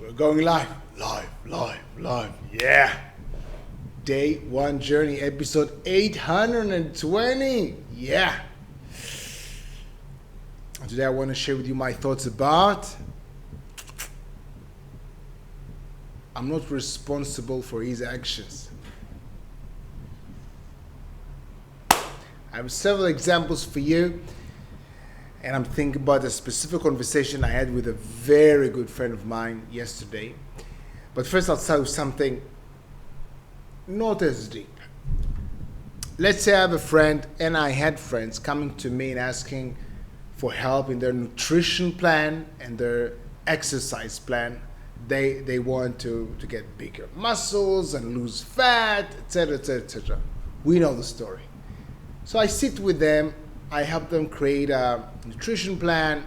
We're going live. Live. Yeah. Day one journey, episode 820. Yeah. Today I want to share with you my thoughts about I'm not responsible for his actions. I have several examples for you, and I'm thinking about a specific conversation I had with a very good friend of mine yesterday. But first I'll tell you something not as deep. Let's say I have a friend, and I had friends coming to me and asking for help in their nutrition plan and their exercise plan. They want to get bigger muscles and lose fat, etc., etc., etc. We know the story. So I sit with them, I help them create a nutrition plan,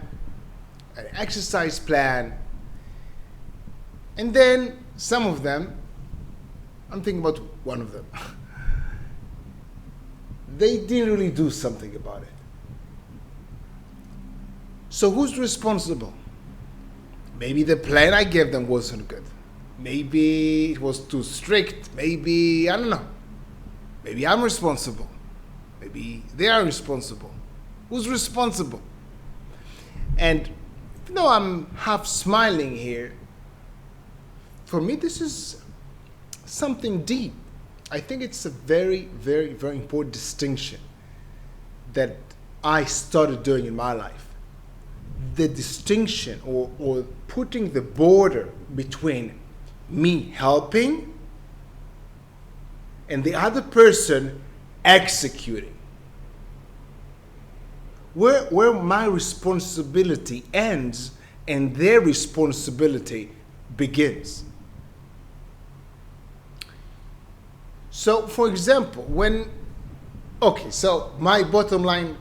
an exercise plan, and then some of them, I'm thinking about one of them, they didn't really do something about it. So who's responsible? Maybe the plan I gave them wasn't good. Maybe it was too strict. Maybe, I don't know. Maybe I'm responsible. Maybe they are responsible. Who's responsible? And even though I'm half smiling here, for me this is something deep. I think it's a very, very, very important distinction that I started doing in my life. The distinction or putting the border between me helping and the other person executing. Where my responsibility ends and their responsibility begins. So, for example, so my bottom line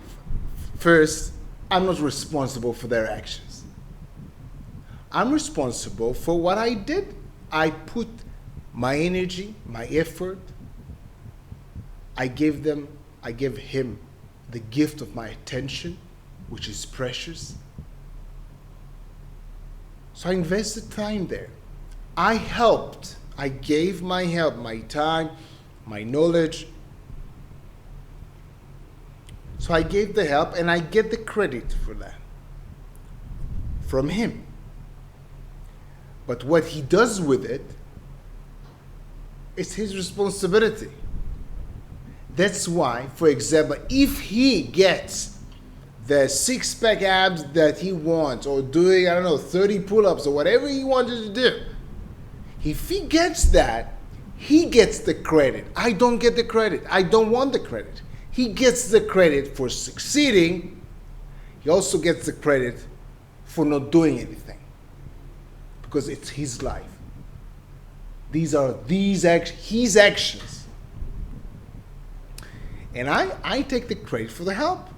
first, I'm not responsible for their actions. I'm responsible for what I did. I put my energy, my effort. I gave him the gift of my attention, which is precious. So I invested time there. I helped. I gave my help, my time, my knowledge. So I gave the help, and I get the credit for that from him. But what he does with it, it's his responsibility. That's why, for example, if he gets the six-pack abs that he wants, or doing, 30 pull-ups or whatever he wanted to do, if he gets that, he gets the credit. I don't get the credit. I don't want the credit. He gets the credit for succeeding. He also gets the credit for not doing anything, because it's his life. These are his actions. And I take the credit for the help.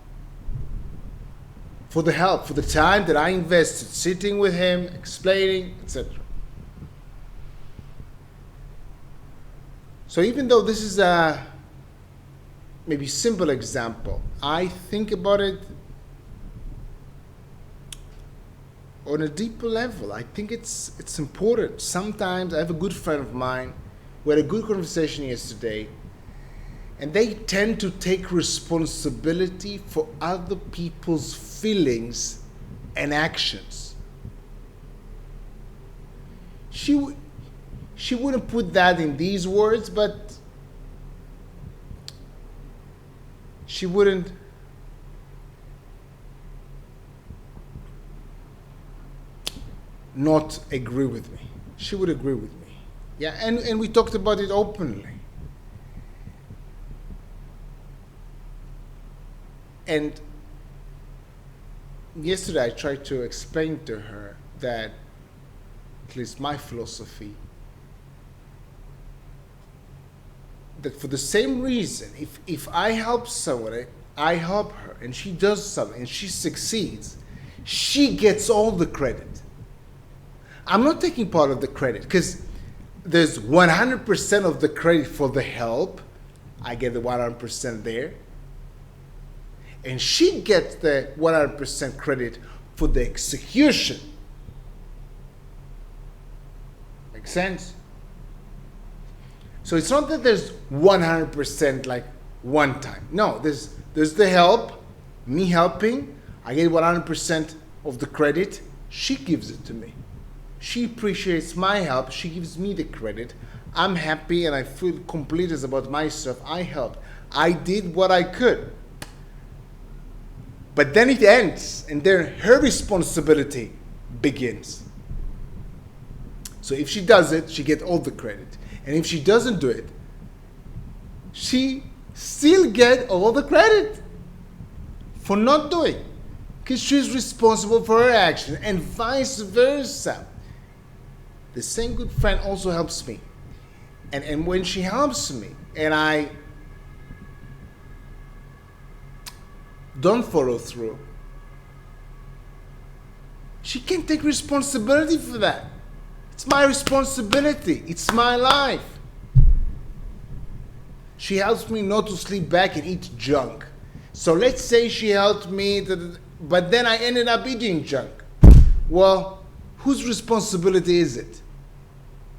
For the time that I invested sitting with him, explaining, etc. So even though this is a maybe simple example, I think about it on a deeper level. I think it's important. Sometimes I have a good friend of mine. We had a good conversation yesterday, and they tend to take responsibility for other people's feelings and actions. She wouldn't put that in these words, but she wouldn't not agree with me. She would agree with me. Yeah, and we talked about it openly. And yesterday I tried to explain to her that, at least my philosophy, that for the same reason, if I help someone, I help her, and she does something, and she succeeds, she gets all the credit. I'm not taking part of the credit, because there's 100% of the credit for the help. I get the 100% there. And she gets the 100% credit for the execution. Makes sense? So it's not that there's 100% like one time. No, there's the help, me helping. I get 100% of the credit. She gives it to me. She appreciates my help. She gives me the credit. I'm happy and I feel complete as about myself. I helped. I did what I could. But then it ends, and then her responsibility begins. So if she does it, she gets all the credit. And if she doesn't do it, she still gets all the credit for not doing. Because she's responsible for her action, and vice versa. The same good friend also helps me. And when she helps me, and I don't follow through, she can take responsibility for that. It's my responsibility. It's my life. She helps me not to sleep back and eat junk. So let's say she helped me, but then I ended up eating junk. Well, whose responsibility is it?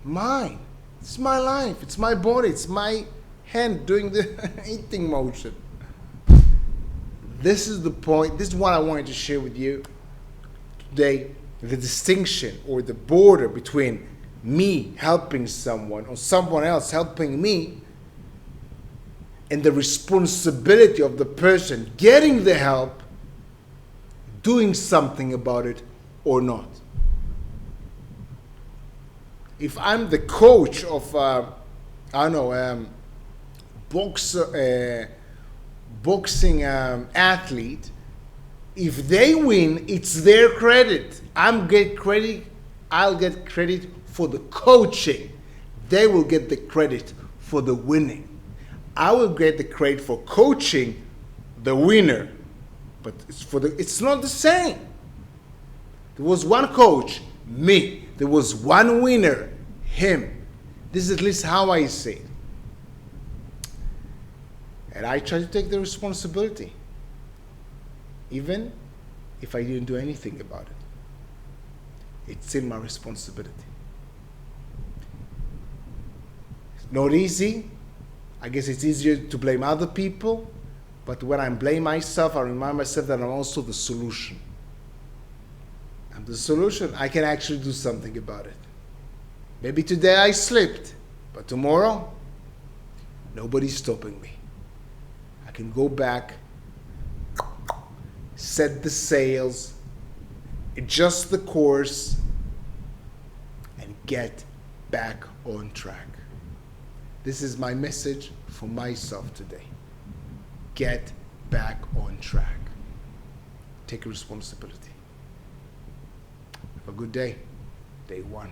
Mine. It's my life. It's my body. It's my hand doing the eating motion. This is the point. This is what I wanted to share with you today. The distinction or the border between me helping someone or someone else helping me and the responsibility of the person getting the help, doing something about it or not. If I'm the coach of, boxing athlete, if they win, it's their credit. I'll get credit for the coaching. They will get the credit for the winning. I will get the credit for coaching the winner, but it's not the same. There was one coach, me. There was one winner, him. This is at least how I see it. And I try to take the responsibility, even if I didn't do anything about it. It's still my responsibility. It's not easy. I guess it's easier to blame other people, but when I blame myself, I remind myself that I'm also the solution. I'm the solution. I can actually do something about it. Maybe today I slipped, but tomorrow, nobody's stopping me. I can go back, set the sails, adjust the course, and get back on track. This is my message for myself today. Get back on track. Take responsibility. Have a good day. Day one.